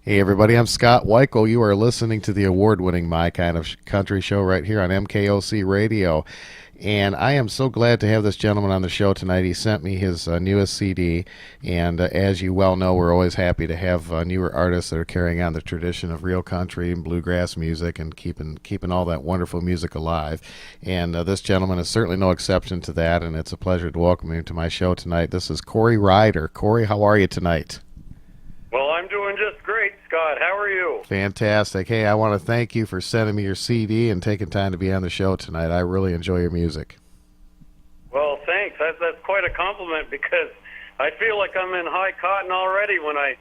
Hey everybody, I'm Scott Weichel. You are listening to the award-winning My Kind of Country show right here on MKOC Radio. And I am so glad to have this gentleman on the show tonight. He sent me his newest CD, and as you well know, we're always happy to have newer artists that are carrying on the tradition of real country and bluegrass music and keeping all that wonderful music alive. And this gentleman is certainly no exception to that, and it's a pleasure to welcome him to my show tonight. This is Ryder. Corey, how are you tonight? Well, I'm doing just great, Scott. How are you? Fantastic. Hey, I want to thank you for sending me your CD and taking time to be on the show tonight. I really enjoy your music. Well, thanks. That's quite a compliment because I feel like I'm in high cotton already when I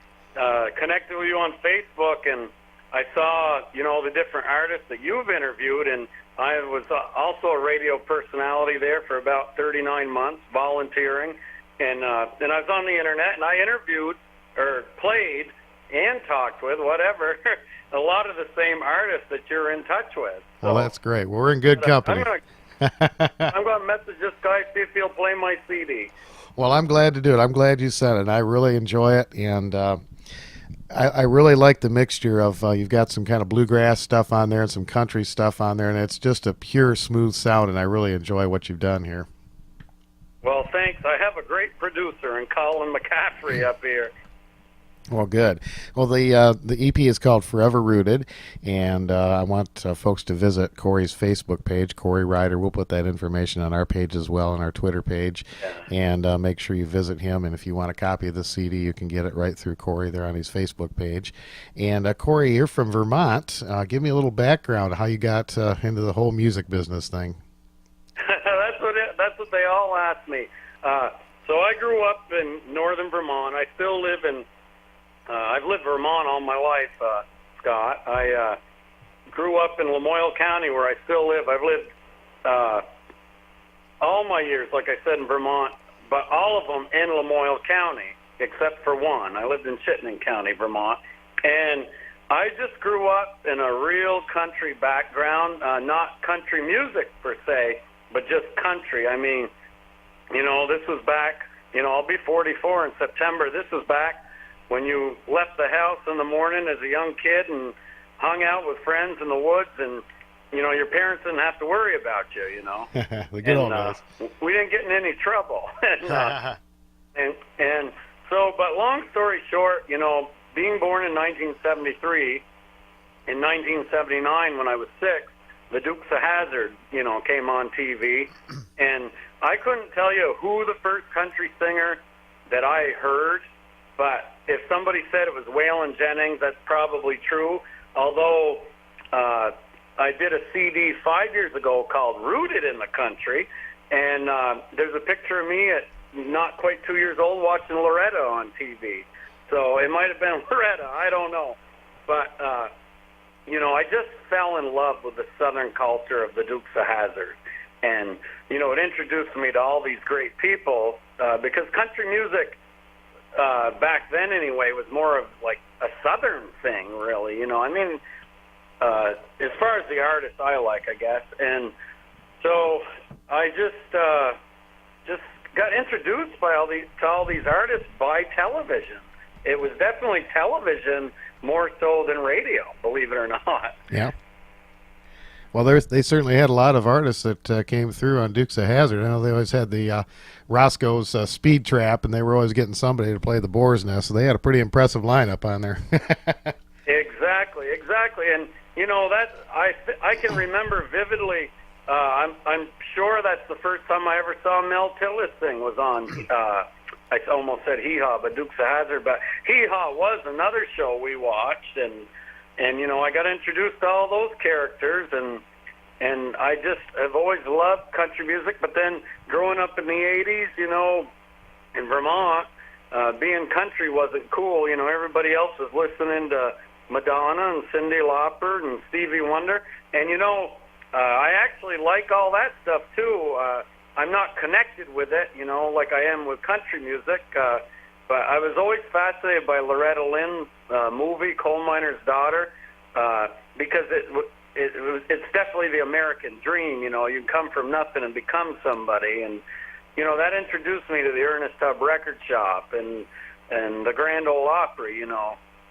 connected with you on Facebook and I saw, the different artists that you've interviewed, and I was also a radio personality there for about 39 months, volunteering, and I was on the internet and I interviewed or played and talked with, whatever, a lot of the same artists that you're in touch with. So, well, that's great. Well, we're in good company. I'm going to message this guy, see if he'll play my CD. Well, I'm glad to do it. I'm glad you sent it. I really enjoy it, and I really like the mixture of you've got some kind of bluegrass stuff on there and some country stuff on there, and it's just a pure, smooth sound, and I really enjoy what you've done here. Well, thanks. I have a great producer in Colin McCaffrey up here. Well, good. Well, the EP is called Forever Rooted, and I want folks to visit Corey's Facebook page, Corey Ryder. We'll put that information on our page as well, on our Twitter page, and make sure you visit him. And if you want a copy of the CD, you can get it right through Corey there on his Facebook page. And Corey, you're from Vermont. Give me a little background on how you got into the whole music business thing. That's what they all ask me. So I grew up in northern Vermont. I still live in I've lived Vermont all my life, Scott. I grew up in Lamoille County, where I still live. I've lived all my years, like I said, in Vermont, but all of them in Lamoille County, except for one. I lived in Chittenden County, Vermont, and I just grew up in a real country background, not country music per se, but just country. I mean, this was back, I'll be 44 in September. This was back when you left the house in the morning as a young kid and hung out with friends in the woods, and your parents didn't have to worry about you. The good old days. We didn't get in any trouble. and so, but long story short, being born in 1973, in 1979 when I was 6, the Dukes of Hazzard, came on TV, and I couldn't tell you who the first country singer that I heard. But if somebody said it was Waylon Jennings, that's probably true. Although I did a CD 5 years ago called Rooted in the Country, and there's a picture of me at not quite 2 years old watching Loretta on TV. So it might have been Loretta, I don't know. But, I just fell in love with the Southern culture of the Dukes of Hazzard. And, it introduced me to all these great people because country music, back then anyway, was more of like a Southern thing, really. As far as the artists I like, I guess. And so I just got introduced to all these artists by television. It was definitely television more so than radio, believe it or not. Yeah. Well, they certainly had a lot of artists that came through on Dukes of Hazzard. I know they always had the Roscoe's Speed Trap, and they were always getting somebody to play the Boar's Nest, so they had a pretty impressive lineup on there. Exactly. And, that I can remember vividly. I'm sure that's the first time I ever saw Mel Tillis sing was on, I almost said Hee Haw, but Dukes of Hazzard, but Hee Haw was another show we watched, and I got introduced to all those characters, and I just have always loved country music. But then growing up in the 80s, in Vermont, being country wasn't cool. Everybody else was listening to Madonna and Cyndi Lauper and Stevie Wonder, and I actually like all that stuff too. I'm not connected with it, like I am with country music. But I was always fascinated by Loretta Lynn's movie, Coal Miner's Daughter, because it's definitely the American dream. You come from nothing and become somebody. And, that introduced me to the Ernest Tubb Record Shop and the Grand Ole Opry,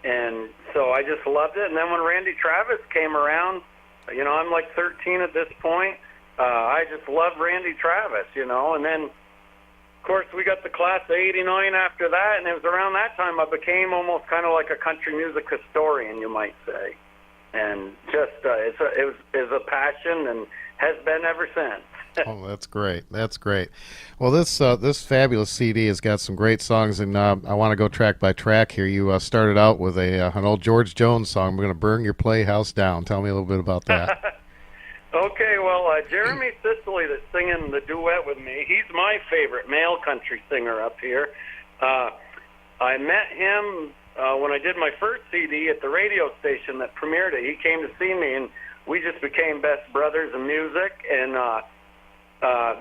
And so I just loved it. And then when Randy Travis came around, you know, I'm like 13 at this point. I just loved Randy Travis, you know. And then, of course, we got the class of '89 after that, and it was around that time I became almost kind of like a country music historian, you might say. And just it was a passion and has been ever since. Oh, that's great. That's great. Well, this fabulous CD has got some great songs, and I want to go track by track here. You started out with an old George Jones song. We're going to burn your Playhouse down. Tell me a little bit about that. Okay, well, Jeremy Sicily that's singing the duet with me, he's my favorite male country singer up here. I met him when I did my first CD at the radio station that premiered it. He came to see me, and we just became best brothers in music, and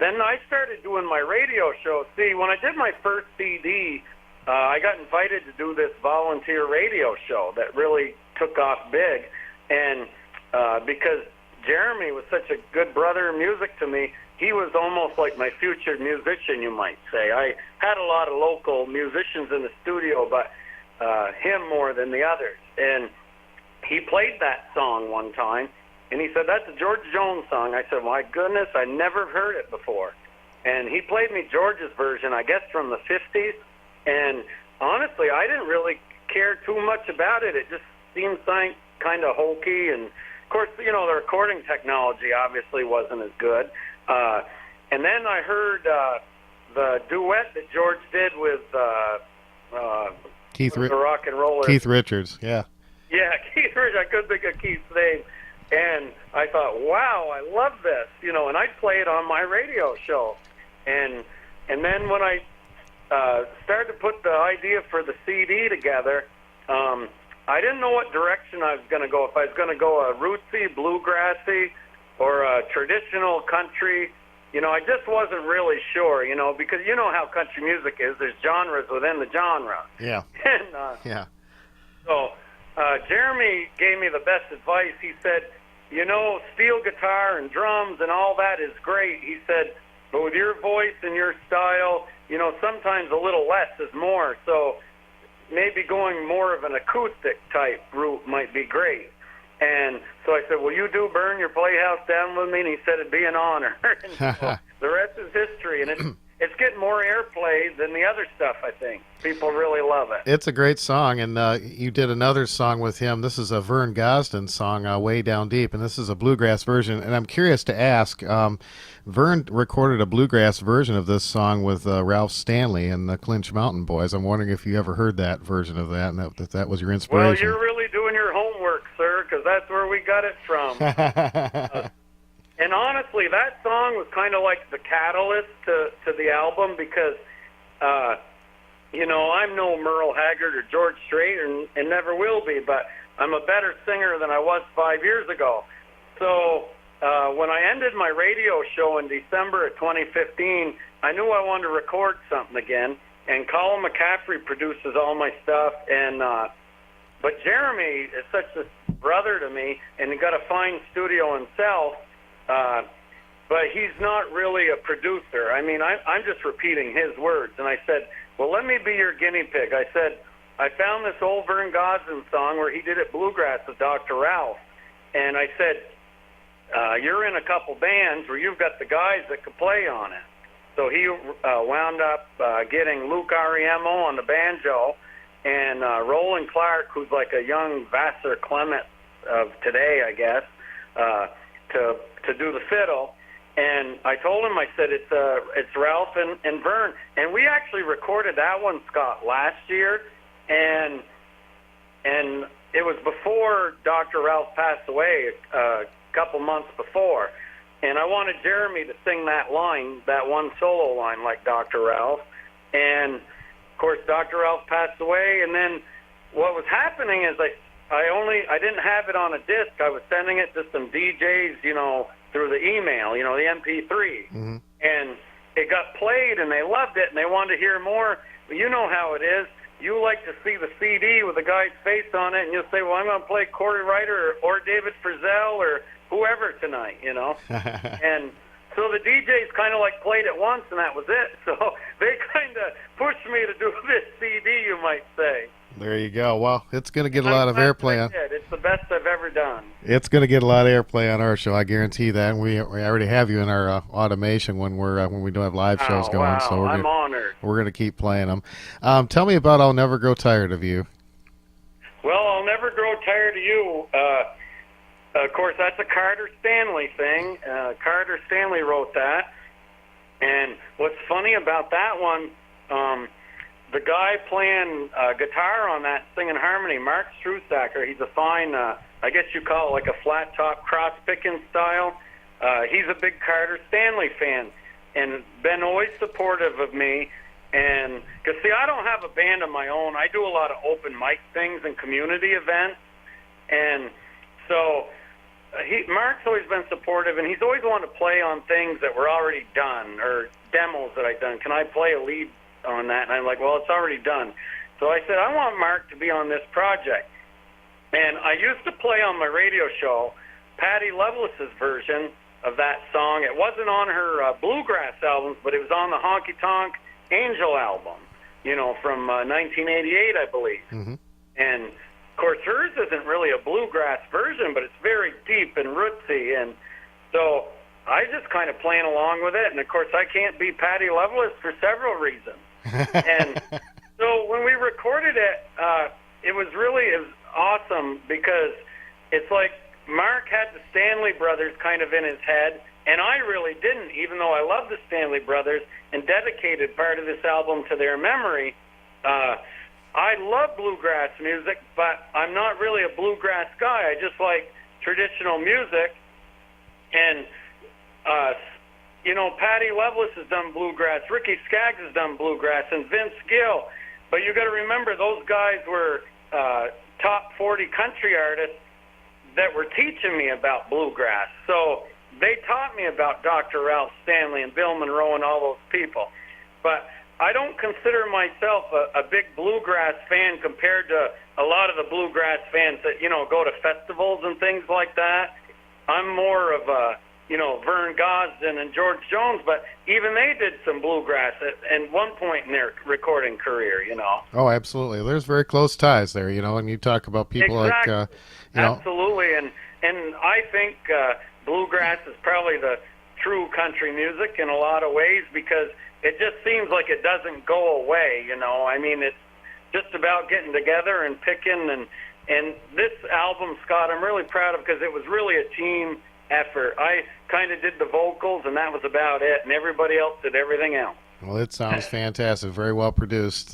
then I started doing my radio show. See, when I did my first CD, I got invited to do this volunteer radio show that really took off big. And because Jeremy was such a good brother in music to me, he was almost like my future musician, you might say. I had a lot of local musicians in the studio, but him more than the others. And he played that song one time. And he said, that's a George Jones song. I said, my goodness, I never heard it before. And he played me George's version, I guess from the 50s. And honestly, I didn't really care too much about it. It just seemed kind of hokey. And, of course, you know, the recording technology obviously wasn't as good. And then I heard the duet that George did with Keith the rock and roller. Keith Richards, yeah. Yeah, Keith Richards. I couldn't think of Keith's name. And I thought, wow, I love this, you know, and I'd play it on my radio show. And then when I started to put the idea for the CD together, I didn't know what direction I was going to go, if I was going to go a rootsy, bluegrassy, or a traditional country. You know, I just wasn't really sure, you know, because you know how country music is. There's genres within the genre. Yeah. And yeah. So Jeremy gave me the best advice. He said, you know, steel guitar and drums and all that is great. He said, but with your voice and your style, you know, sometimes a little less is more. So maybe going more of an acoustic type route might be great. And so I said, will you do Burn Your Playhouse Down with me? And he said, it'd be an honor. And so the rest is history. And it's getting more airplay than the other stuff, I think. People really love it. It's a great song, and you did another song with him. This is a Vern Gosdin song, Way Down Deep, and this is a bluegrass version. And I'm curious to ask, Vern recorded a bluegrass version of this song with Ralph Stanley and the Clinch Mountain Boys. I'm wondering if you ever heard that version of that, and that was your inspiration. Well, you're really doing your homework, sir, because that's where we got it from. And honestly, that song was kind of like the catalyst to the album because, you know, I'm no Merle Haggard or George Strait and never will be, but I'm a better singer than I was 5 years ago. So when I ended my radio show in December of 2015, I knew I wanted to record something again, and Colin McCaffrey produces all my stuff, and but Jeremy is such a brother to me, and he got a fine studio himself. But he's not really a producer. I mean, I'm just repeating his words. And I said, well, let me be your guinea pig. I said, I found this old Vern Gosdin song where he did it bluegrass with Dr. Ralph. And I said, you're in a couple bands where you've got the guys that could play on it. So he wound up getting Luke Ariemo on the banjo and Roland Clark, who's like a young Vassar Clement of today, I guess, to do the fiddle. And I told him, I said, it's Ralph and Vern. And we actually recorded that one, Scott, last year. And it was before Dr. Ralph passed away, a couple months before. And I wanted Jeremy to sing that line, that one solo line like Dr. Ralph. And, of course, Dr. Ralph passed away. And then what was happening is I didn't have it on a disc. I was sending it to some DJs, you know, through the email, you know, the MP3. Mm-hmm. And it got played, and they loved it, and they wanted to hear more. But you know how it is. You like to see the CD with the guy's face on it, and you'll say, well, I'm going to play Corey Ryder or David Frizzell or whoever tonight, you know. And so the DJs kind of like played it once, and that was it. So they kind of pushed me to do this CD, you might say. There you go. Well, it's going to get a I'm lot of glad that airplay I on. did. It's the best I've ever done. It's going to get a lot of airplay on our show. I guarantee that. And we already have you in our automation when we don't have live shows Wow, going. So wow. I'm honored. we're going to keep playing them. Tell me about "I'll Never Grow Tired of You." Well, I'll never grow tired of you. Of course, that's a Carter Stanley thing. Carter Stanley wrote that. And what's funny about that one, the guy playing guitar on that, singing harmony, Mark Strusacker, he's a fine, I guess you call it like a flat top cross picking style. He's a big Carter Stanley fan and been always supportive of me. And because see, I don't have a band of my own. I do a lot of open mic things and community events, and so Mark's always been supportive, and he's always wanted to play on things that were already done or demos that I've done. Can I play a lead on that? And I'm like, well, it's already done. So I said, I want Mark to be on this project. And I used to play on my radio show Patty Loveless's version of that song. It wasn't on her bluegrass albums, but it was on the Honky Tonk Angel album, from 1988, I believe. Mm-hmm. And, of course, hers isn't really a bluegrass version, but it's very deep and rootsy. And so I just kind of playing along with it. And, of course, I can't be Patty Loveless for several reasons. And so when we recorded it, it was awesome because it's like Mark had the Stanley Brothers kind of in his head, and I really didn't, even though I love the Stanley Brothers and dedicated part of this album to their memory. I love bluegrass music, but I'm not really a bluegrass guy. I just like traditional music. And, Patty Loveless has done bluegrass. Ricky Skaggs has done bluegrass, and Vince Gill. But you got to remember, those guys were top 40 country artists that were teaching me about bluegrass. So they taught me about Dr. Ralph Stanley and Bill Monroe and all those people. But I don't consider myself a big bluegrass fan compared to a lot of the bluegrass fans that, go to festivals and things like that. I'm more of a, Vern Gosdin and George Jones, but even they did some bluegrass at one point in their recording career, Oh, absolutely. There's very close ties there, and you talk about people exactly. like, Absolutely, and I think bluegrass is probably the true country music in a lot of ways because it just seems like it doesn't go away, I mean, it's just about getting together and picking, and this album, Scott, I'm really proud of because it was really a team effort. I kind of did the vocals, and that was about it, and everybody else did everything else. Well, it sounds fantastic. Very well produced.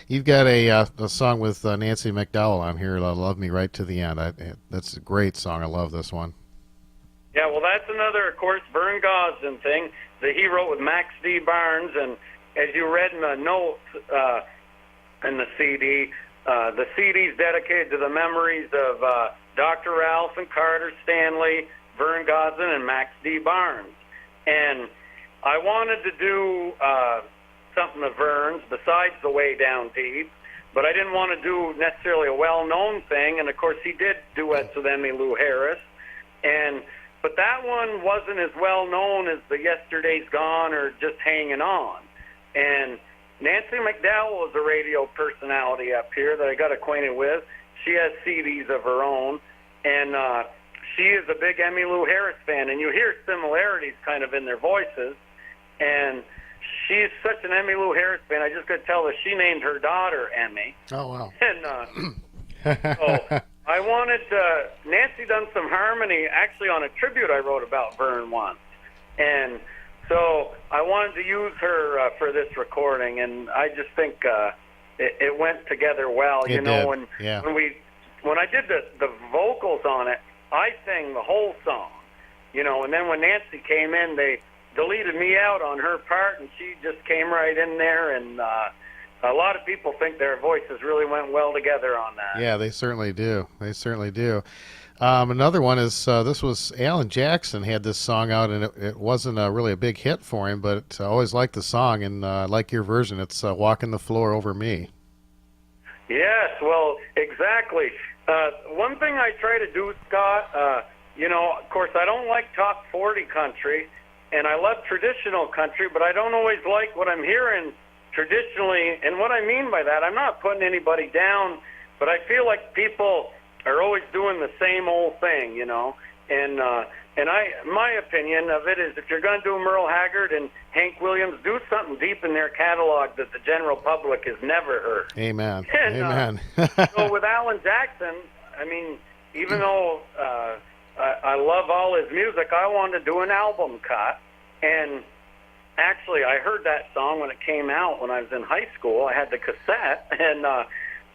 You've got a song with Nancy McDowell on here, Love Me Right to the End. That's a great song. I love this one. Yeah, well, that's another, of course, Vern Gosdin thing that he wrote with Max D. Barnes, and as you read in the notes in the CD's dedicated to the memories of Dr. Ralph and Carter Stanley, Vern Gosdin, and Max D. Barnes. And I wanted to do something of Vern's besides the Way Down Deep, but I didn't want to do necessarily a well-known thing. And, of course, he did duets with Emmylou Harris. But that one wasn't as well-known as the Yesterday's Gone or Just Hanging On. And Nancy McDowell is a radio personality up here that I got acquainted with. She has CDs of her own. And she is a big Emmylou Harris fan, and you hear similarities kind of in their voices. And she's such an Emmylou Harris fan, I just could tell that she named her daughter Emmy. Oh, wow. And so I wanted Nancy done some harmony, actually on a tribute I wrote about Vern once. And so I wanted to use her for this recording, and I just think it went together well. It did. Yeah. When I did the vocals on it, I sang the whole song, and then when Nancy came in, they deleted me out on her part, and she just came right in there, and a lot of people think their voices really went well together on that. Yeah, they certainly do. They certainly do. Another one is this was Alan Jackson had this song out, and it wasn't really a big hit for him, but I always liked the song, and I like your version. It's Walking the Floor Over Me. Yes, well, exactly. One thing I try to do, Scott, of course, I don't like top 40 country, and I love traditional country, but I don't always like what I'm hearing traditionally, and what I mean by that, I'm not putting anybody down, but I feel like people are always doing the same old thing, you know. And my opinion of it is, if you're going to do Merle Haggard and Hank Williams, do something deep in their catalog that the general public has never heard. Amen. And, Amen. so with Alan Jackson, I mean, even though I love all his music, I wanted to do an album cut. And actually, I heard that song when it came out when I was in high school. I had the cassette, and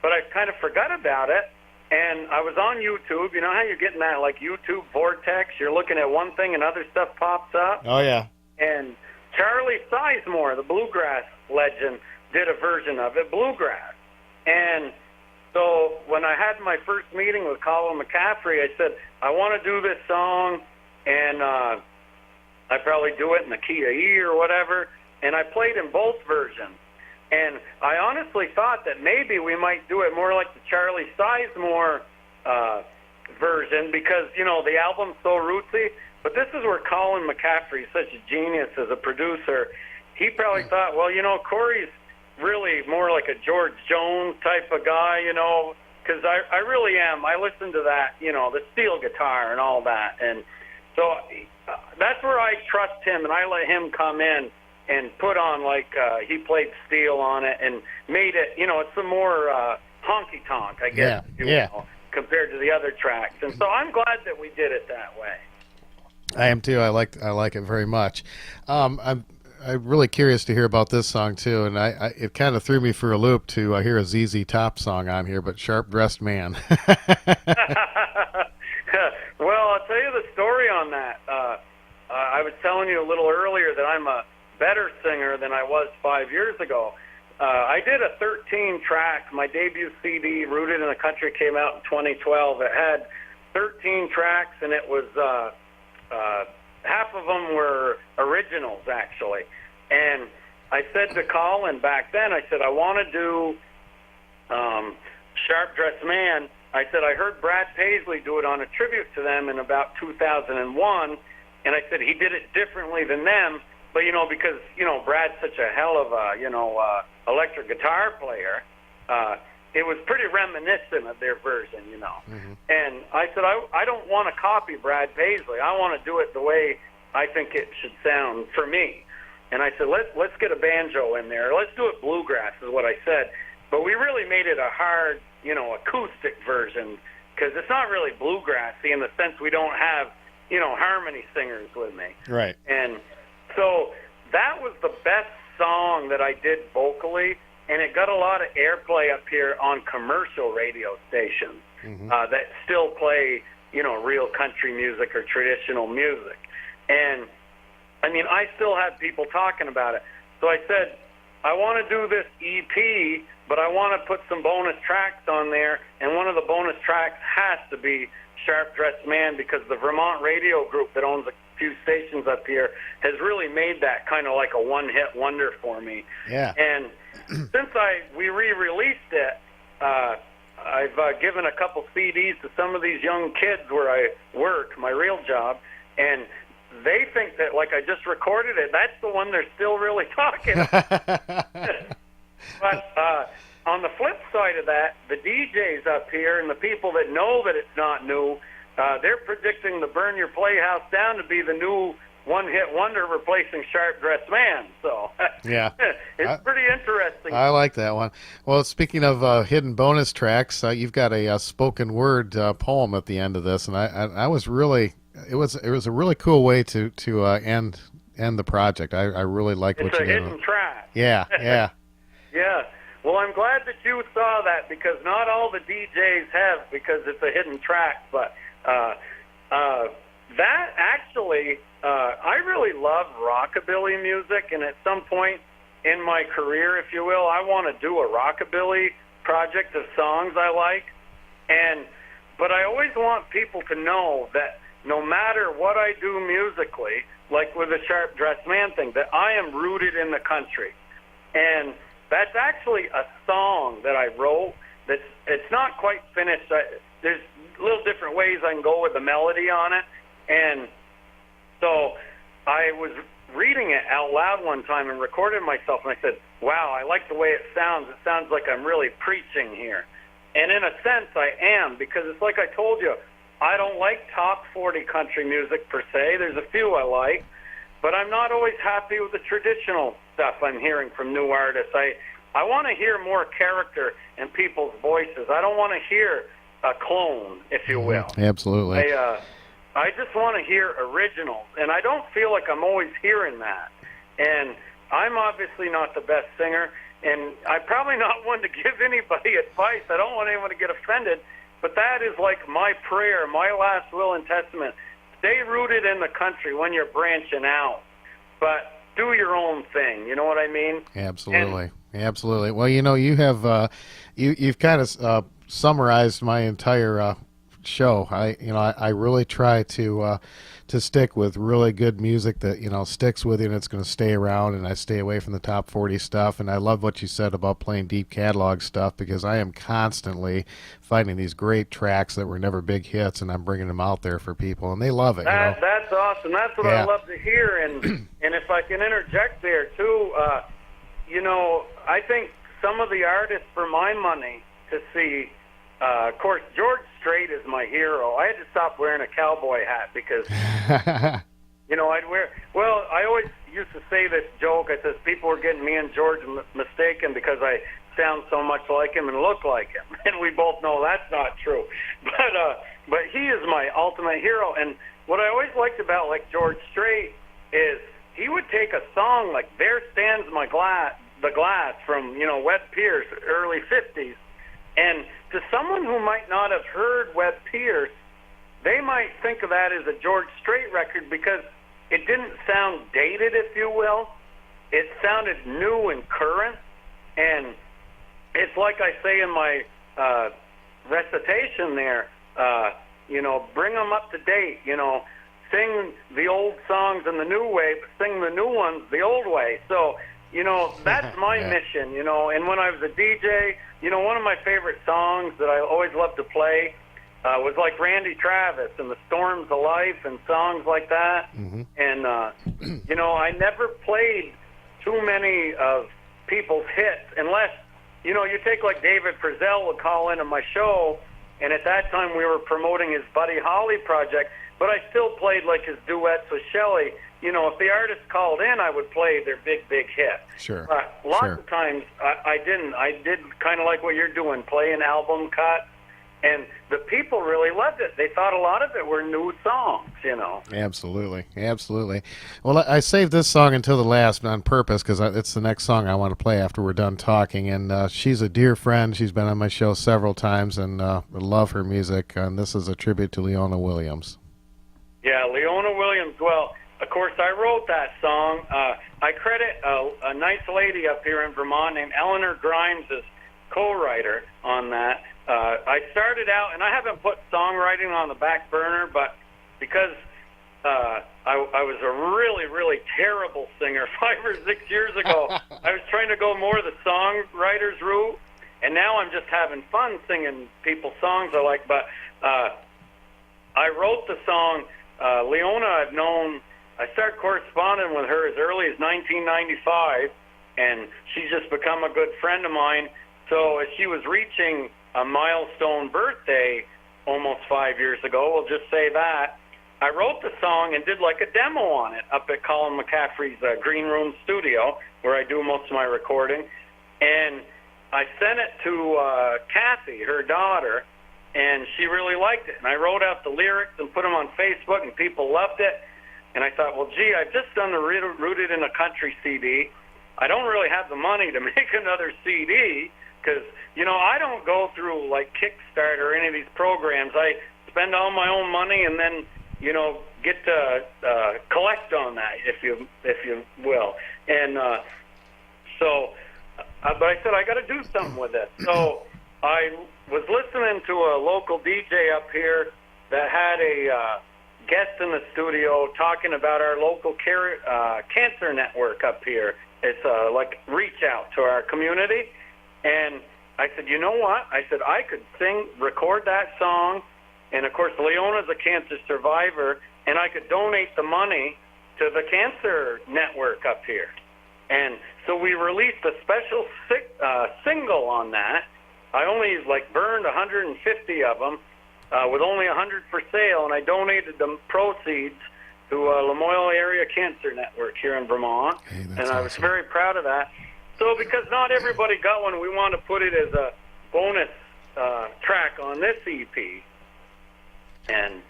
but I kind of forgot about it. And I was on YouTube. You know how you're getting that, like, YouTube vortex? You're looking at one thing and other stuff pops up? Oh, yeah. And Charlie Sizemore, the bluegrass legend, did a version of it, bluegrass. And so when I had my first meeting with Colin McCaffrey, I said, I want to do this song, and I probably do it in the key of E or whatever. And I played in both versions. And I honestly thought that maybe we might do it more like the Charlie Sizemore version, because, you know, the album's so rootsy. But this is where Colin McCaffrey is such a genius as a producer. He probably thought, well, you know, Corey's really more like a George Jones type of guy, you know, because I really am. I listen to that, you know, the steel guitar and all that. And so that's where I trust him, and I let him come in and put on, like, he played steel on it and made it, you know, it's some more honky-tonk, I guess, if you will, compared to the other tracks. And so I'm glad that we did it that way. I am too. I like it very much. I'm really curious to hear about this song too, and it kind of threw me for a loop to hear a ZZ Top song on here, but Sharp Dressed Man. Well, I'll tell you the story on that. I was telling you a little earlier that I'm a better singer than I was 5 years ago. I did a 13-track. My debut CD, Rooted in the Country, came out in 2012. It had 13 tracks, and it was half of them were originals, actually. And I said to Colin back then, I said, I want to do Sharp Dressed Man. I said, I heard Brad Paisley do it on a tribute to them in about 2001, and I said he did it differently than them. But, you know, because, you know, Brad's such a hell of a, you know, electric guitar player, it was pretty reminiscent of their version, you know. Mm-hmm. And I said, I don't want to copy Brad Paisley. I want to do it the way I think it should sound for me. And I said, let's get a banjo in there. Let's do it bluegrass is what I said. But we really made it a hard, you know, acoustic version, because it's not really bluegrassy in the sense we don't have, you know, harmony singers with me. Right. And so that was the best song that I did vocally, and it got a lot of airplay up here on commercial radio stations that still play, you know, real country music or traditional music. And, I mean, I still had people talking about it. So I said, I want to do this EP, but I want to put some bonus tracks on there, and one of the bonus tracks has to be Sharp Dressed Man, because the Vermont Radio Group that owns a few stations up here has really made that kind of like a one-hit wonder for me. Yeah. And since we re-released it, I've given a couple CDs to some of these young kids where I work, my real job, and they think that, like, I just recorded it. That's the one they're still really talking about. But on the flip side of that, the DJs up here and the people that know that it's not new, they're predicting the Burn Your Playhouse Down to be the new one-hit wonder replacing Sharp Dressed Man. So yeah, it's pretty interesting. I like that one. Well, speaking of hidden bonus tracks, you've got a spoken word poem at the end of this, and I was really, it was a really cool way to end the project. I really liked what you did. It's a hidden track. Yeah, yeah. Yeah. Well, I'm glad that you saw that, because not all the DJs have, because it's a hidden track. But that actually, I really love rockabilly music, and at some point in my career, if you will, I want to do a rockabilly project of songs I like. But I always want people to know that no matter what I do musically, like with the Sharp Dressed Man thing, that I am rooted in the country. And that's actually a song that I wrote. It's not quite finished. There's little different ways I can go with the melody on it. And so I was reading it out loud one time and recorded myself, and I said, wow, I like the way it sounds. It sounds like I'm really preaching here. And in a sense, I am, because it's like I told you, I don't like top 40 country music per se. There's a few I like, but I'm not always happy with the traditional stuff I'm hearing from new artists. I want to hear more character in people's voices. I don't want to hear a clone, if you will. Absolutely. I just want to hear originals, and I don't feel like I'm always hearing that. And I'm obviously not the best singer, and I'm probably not one to give anybody advice. I don't want anyone to get offended, but that is like my prayer, my last will and testament. Stay rooted in the country when you're branching out, but do your own thing. You know what I mean? Absolutely. Absolutely. Well, you know, you have you've kind of summarized my entire show. I really try to stick with really good music that, you know, sticks with you and it's going to stay around, and I stay away from the top 40 stuff. And I love what you said about playing deep catalog stuff, because I am constantly finding these great tracks that were never big hits, and I'm bringing them out there for people, and they love it. That's awesome. That's what I love to hear. And if I can interject there too, you know, I think some of the artists for my money to see, of course, George Strait is my hero. I had to stop wearing a cowboy hat because, you know, I always used to say this joke. I says people were getting me and George mistaken because I sound so much like him and look like him. And we both know that's not true. But he is my ultimate hero. And what I always liked about, like, George Strait is he would take a song like There Stands the Glass from, you know, Webb Pierce, early 50s, and to someone who might not have heard Webb Pierce, they might think of that as a George Strait record because it didn't sound dated, if you will. It sounded new and current, and it's like I say in my recitation there, you know, bring them up to date, you know, sing the old songs in the new way, but sing the new ones the old way. So, you know, that's my mission, you know. And when I was a DJ, you know, one of my favorite songs that I always loved to play was like Randy Travis and the Storms of Life and songs like that. Mm-hmm. And, you know, I never played too many of people's hits unless, you know, you take like David Frizzell would call into my show, and at that time we were promoting his Buddy Holly project, but I still played like his duets with Shelley. You know, if the artist called in, I would play their big hit. Sure. Lots of times I didn't. I did kind of like what you're doing, play an album cut, and the people really loved it. They thought a lot of it were new songs, you know. Absolutely. Absolutely. Well, I saved this song until the last on purpose because it's the next song I want to play after we're done talking. And she's a dear friend. She's been on my show several times, and I love her music. And this is a tribute to Leona Williams. Yeah, Leona Williams. Well, of course, I wrote that song. I credit a nice lady up here in Vermont named Eleanor Grimes as co-writer on that. I started out, and I haven't put songwriting on the back burner, but because I was a really, really terrible singer 5 or 6 years ago, I was trying to go more the songwriter's route, and now I'm just having fun singing people's songs I like. But I wrote the song. Leona, I've known. I started corresponding with her as early as 1995, and she's just become a good friend of mine. So as she was reaching a milestone birthday almost 5 years ago, we'll just say that, I wrote the song and did like a demo on it up at Colin McCaffrey's Green Room studio, where I do most of my recording. And I sent it to Kathy, her daughter, and she really liked it. And I wrote out the lyrics and put them on Facebook, and people loved it. And I thought, well, gee, I've just done the Rooted in a Country CD. I don't really have the money to make another CD because, you know, I don't go through like Kickstarter or any of these programs. I spend all my own money and then, you know, get to collect on that, if you will. And but I said I got to do something with it. So I was listening to a local DJ up here that had a guest in the studio talking about our local cancer network up here. It's like reach out to our community. And I said, you know what? I said, I could record that song. And, of course, Leona's a cancer survivor, and I could donate the money to the cancer network up here. And So we released a special single on that. I only burned 150 of them with only 100 for sale, and I donated the proceeds to Lamoille Area Cancer Network here in Vermont. Hey, and I was very proud of that. So because not everybody got one, we want to put it as a bonus track on this EP. And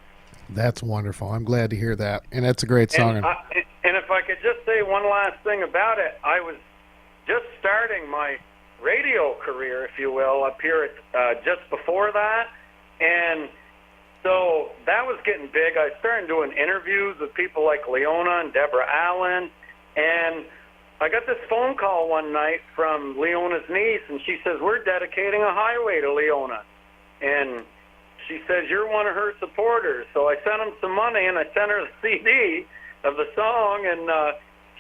that's wonderful. I'm glad to hear that. And that's a great song. And if I could just say one last thing about it, I was just starting my radio career, if you will, up here at, just before that. And so that was getting big. I started doing interviews with people like Leona and Deborah Allen. And I got this phone call one night from Leona's niece, and she says, we're dedicating a highway to Leona. And she says, you're one of her supporters. So I sent them some money, and I sent her the CD of the song, and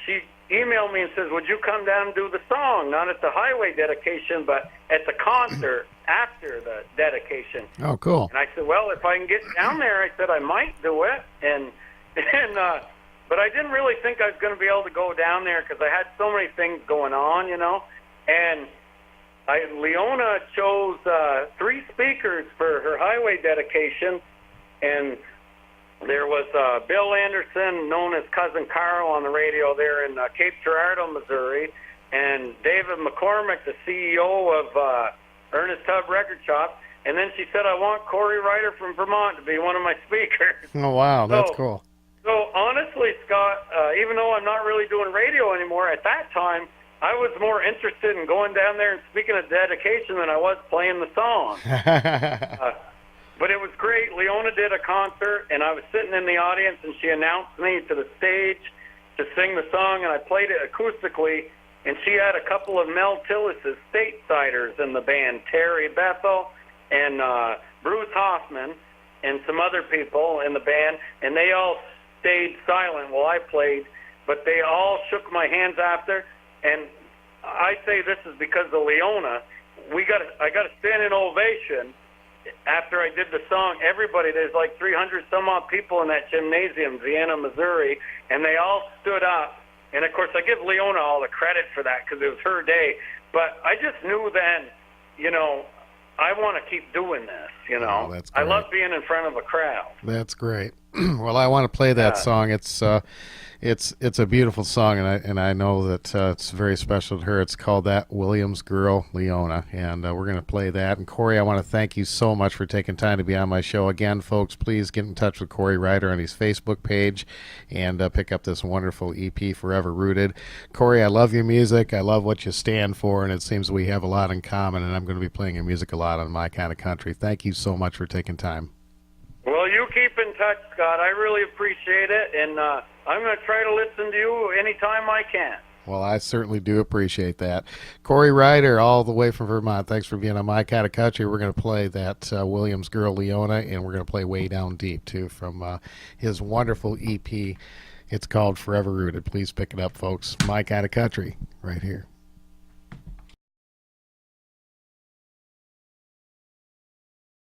she emailed me and says, would you come down and do the song? Not at the highway dedication, but at the concert after the dedication. Oh, cool. And I said, well, if I can get down there, I said I might do it. But I didn't really think I was going to be able to go down there because I had so many things going on, you know. And Leona chose 3 speakers for her highway dedication, and there was Bill Anderson, known as Cousin Carl, on the radio there in Cape Girardeau, Missouri, and David McCormick, the CEO of Ernest Tubb Record Shop. And then she said, I want Corey Ryder from Vermont to be one of my speakers. Oh, wow, that's cool. So honestly, Scott, even though I'm not really doing radio anymore, at that time, I was more interested in going down there and speaking a dedication than I was playing the song. But it was great. Leona did a concert, and I was sitting in the audience, and she announced me to the stage to sing the song, and I played it acoustically, and she had a couple of Mel Tillis' stateside in the band, Terry Bethel and Bruce Hoffman, and some other people in the band, and they all stayed silent while I played, but they all shook my hands after. And I say this is because of Leona. I got a standing ovation after I did the song. Everybody, there's like 300 some odd people in that gymnasium, Vienna, Missouri, and they all stood up. And of course, I give Leona all the credit for that because it was her day. But I just knew then, you know, I want to keep doing this, you know. Oh, that's great. I love being in front of a crowd. That's great. Well, I want to play that song. It's a beautiful song, and I know that it's very special to her. It's called That Williams Girl, Leona, and we're going to play that. And Corey, I want to thank you so much for taking time to be on my show. Again, folks, please get in touch with Corey Ryder on his Facebook page and pick up this wonderful EP, Forever Rooted. Corey, I love your music. I love what you stand for, and it seems we have a lot in common, and I'm going to be playing your music a lot on My Kind of Country. Thank you so much for taking time. Well, you keep in touch, Scott. I really appreciate it, and I'm going to try to listen to you anytime I can. Well, I certainly do appreciate that. Corey Ryder, all the way from Vermont, thanks for being on My Kind of Country. We're going to play that Williams Girl, Leona, and we're going to play Way Down Deep, too, from his wonderful EP. It's called Forever Rooted. Please pick it up, folks. My Kind of Country, right here.